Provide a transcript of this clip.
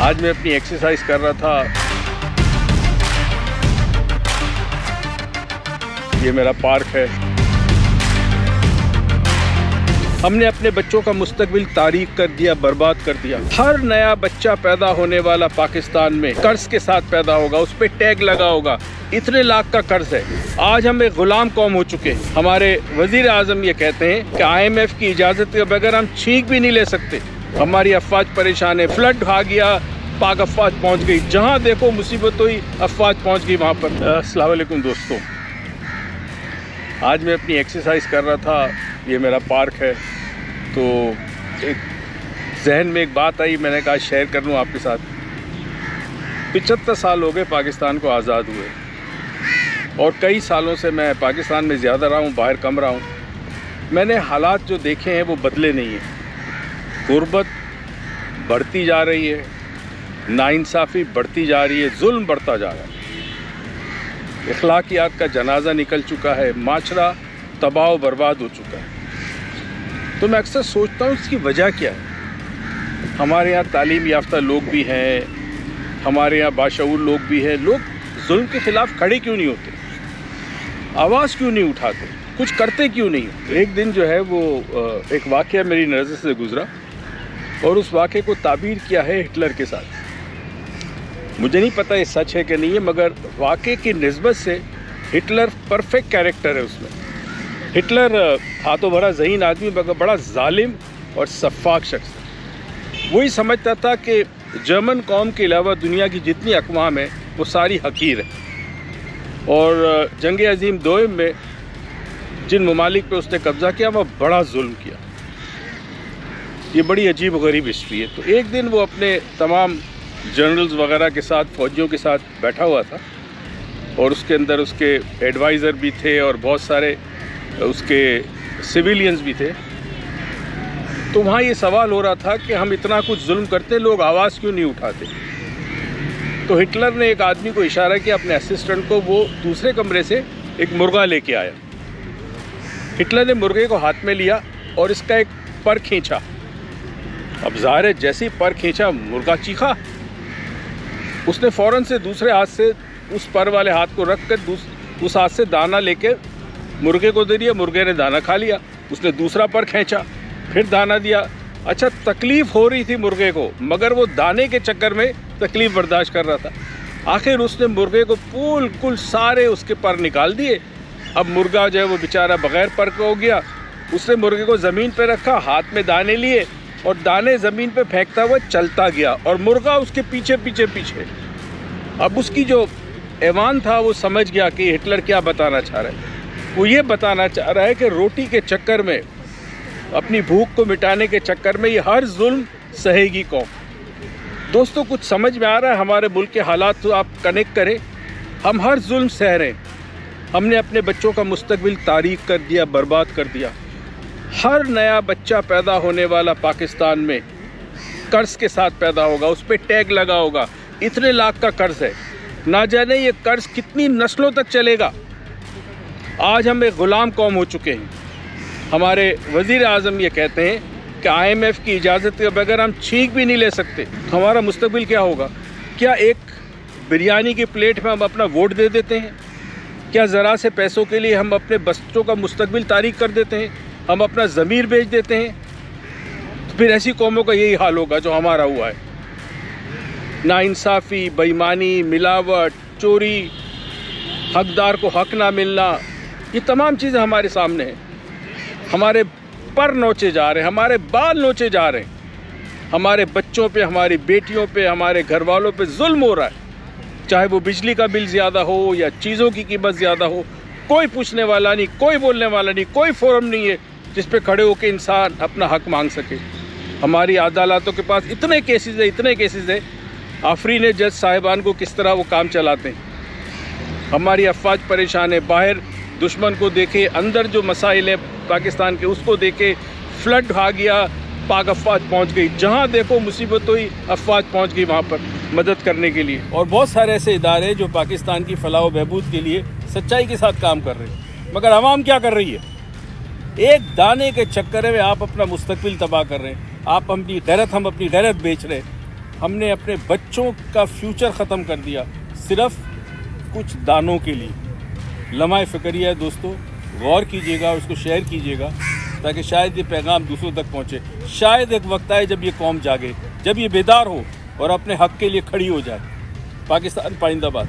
आज मैं अपनी एक्सरसाइज कर रहा था। ये मेरा पार्क है। हमने अपने बच्चों का मुस्तकबिल तारीक कर दिया, बर्बाद कर दिया। हर नया बच्चा पैदा होने वाला पाकिस्तान में कर्ज के साथ पैदा होगा, उस पर टैग लगा होगा। इतने लाख का कर्ज है। आज हम एक गुलाम कौम हो चुके हैं। हमारे वजीर आजम ये कहते हैं कि IMF की इजाज़त के बगैर हम छींक भी नहीं ले सकते। हमारी अफवाज परेशान है। फ्लड आ गया, पाक अफवाज पहुंच गई। जहां देखो मुसीबत हुई, अफवाज पहुंच गई वहां पर। अस्सलाम वालेकुम दोस्तों, आज मैं अपनी एक्सरसाइज कर रहा था। ये मेरा पार्क है। तो एक जहन में एक बात आई, मैंने कहा शेयर कर लूँ आपके साथ। 75 साल हो गए पाकिस्तान को आज़ाद हुए, और कई सालों से मैं पाकिस्तान में ज़्यादा रहा हूँ, बाहर कम रहा हूँ। मैंने हालात जो देखे हैं वो बदले नहीं हैं। गुर्बत बढ़ती जा रही है, नाइंसाफ़ी बढ़ती जा रही है, जुल्म बढ़ता जा रहा है, इखलाकियात का जनाजा निकल चुका है, माशरा तबाह बर्बाद हो चुका है। तो मैं अक्सर सोचता हूँ इसकी वजह क्या है। हमारे यहाँ तालीम याफ्ता लोग भी हैं, हमारे यहाँ बाशऊर लोग भी हैं। लोग जुल्म के ख़िलाफ़ खड़े क्यों नहीं होते, आवाज़ क्यों नहीं उठाते, कुछ करते क्यों नहीं। एक दिन जो है वो एक वाक़या मेरी नज़र से गुज़रा, और उस वाक़े को ताबीर किया है हिटलर के साथ। मुझे नहीं पता ये सच है कि नहीं है, मगर वाक़े की निस्बत से हिटलर परफेक्ट कैरेक्टर है। उसमें हिटलर हाथों भरा ज़हीन आदमी, मगर बड़ा जालिम और सफ़ाक शख्स है। वही समझता था कि जर्मन कौम के अलावा दुनिया की जितनी अक़वाम है वो सारी हक़ीर है। और जंग अज़ीम दोइम में जिन ममालिक पे उसने कब्ज़ा किया, वह बड़ा जुल्म किया। ये बड़ी अजीब गरीब हिस्ट्री है। तो एक दिन वो अपने तमाम जनरल्स वगैरह के साथ, फ़ौजियों के साथ बैठा हुआ था, और उसके अंदर उसके एडवाइज़र भी थे और बहुत सारे उसके सिविलियंस भी थे। तो वहाँ ये सवाल हो रहा था कि हम इतना कुछ जुल्म करते, लोग आवाज़ क्यों नहीं उठाते। तो हिटलर ने एक आदमी को इशारा किया, अपने असिस्टेंट को, वो दूसरे कमरे से एक मुर्गा लेके आया। हिटलर ने मुर्गे को हाथ में लिया और इसका एक पर खींचा। अब ज़ाहिर है जैसे ही पर खींचा, मुर्गा चीखा। उसने फ़ौरन से दूसरे हाथ से उस पर वाले हाथ को रख कर उस हाथ से दाना लेके मुर्गे को दे दिया। मुर्गे ने दाना खा लिया। उसने दूसरा पर खींचा, फिर दाना दिया। अच्छा, तकलीफ़ हो रही थी मुर्गे को, मगर वो दाने के चक्कर में तकलीफ़ बर्दाश्त कर रहा था। आखिर उसने मुर्गे को बिल्कुल सारे उसके पर निकाल दिए। अब मुर्गा जो है वो बेचारा बग़ैर पर का हो गया। उसने मुर्गे को ज़मीन पर रखा, हाथ में दाने लिए और दाने ज़मीन पे फेंकता हुआ चलता गया, और मुर्गा उसके पीछे पीछे पीछे। अब उसकी जो ऐवान था वो समझ गया कि हिटलर क्या बताना चाह रहा है। वो ये बताना चाह रहा है कि रोटी के चक्कर में, अपनी भूख को मिटाने के चक्कर में ये हर जुल्म सहेगी कौम। दोस्तों, कुछ समझ में आ रहा है हमारे मुल्क के हालात? तो आप कनेक्ट करें। हम हर जुल्म सह रहे हैं। हमने अपने बच्चों का मुस्तकबिल तारीक कर दिया, बर्बाद कर दिया। हर नया बच्चा पैदा होने वाला पाकिस्तान में कर्ज के साथ पैदा होगा, उस पर टैग लगा होगा। इतने लाख का कर्ज है, ना जाने ये कर्ज कितनी नस्लों तक चलेगा। आज हम एक ग़ुलाम कौम हो चुके हैं। हमारे वज़ीर आज़म ये कहते हैं कि IMF की इजाज़त के बगैर हम छींक भी नहीं ले सकते। हमारा मुस्तकबिल क्या होगा? क्या एक बिरयानी की प्लेट में हम अपना वोट दे देते हैं? क्या ज़रा से पैसों के लिए हम अपने बच्चों का मुस्तकबिल तारीक कर देते हैं? हम अपना ज़मीर बेच देते हैं? तो फिर ऐसी कौमों का यही हाल होगा जो हमारा हुआ है। नाइंसाफ़ी, बेईमानी, मिलावट, चोरी, हकदार को हक ना मिलना, ये तमाम चीज़ें हमारे सामने हैं। हमारे पर नोचे जा रहे हैं, हमारे बाल नोचे जा रहे हैं। हमारे बच्चों पे, हमारी बेटियों पे, हमारे घर वालों पे जुल्म हो रहा है। चाहे वो बिजली का बिल ज़्यादा हो या चीज़ों की कीमत ज़्यादा हो, कोई पूछने वाला नहीं, कोई बोलने वाला नहीं, कोई फोरम नहीं है जिस पे खड़े होकर इंसान अपना हक मांग सके। हमारी अदालतों के पास इतने केसेस है। आफरीन जज साहिबान को किस तरह वो काम चलाते हैं। हमारी अफवाज परेशान है। बाहर दुश्मन को देखे, अंदर जो मसाइल है पाकिस्तान के उसको देखे। फ्लड आ गया, पाक अफवाज पहुंच गई। जहां देखो मुसीबत हुई, अफवाज पहुंच गई वहां पर मदद करने के लिए। और बहुत सारे ऐसे इदारे जो पाकिस्तान की फलाह व बहबूद के लिए सच्चाई के साथ काम कर रहे हैं, मगर आवाम क्या कर रही है? एक दाने के चक्कर में आप अपना मुस्तकबिल तबाह कर रहे हैं। हम अपनी गैरत बेच रहे हैं। हमने अपने बच्चों का फ्यूचर ख़त्म कर दिया सिर्फ कुछ दानों के लिए। लम्हा फ़िक्रिया है दोस्तों, गौर कीजिएगा, उसको शेयर कीजिएगा ताकि शायद ये पैगाम दूसरों तक पहुँचे। शायद एक वक्त आए जब ये कौम जागे, जब ये बेदार हो और अपने हक़ के लिए खड़ी हो जाए। पाकिस्तान पाइंदाबाद।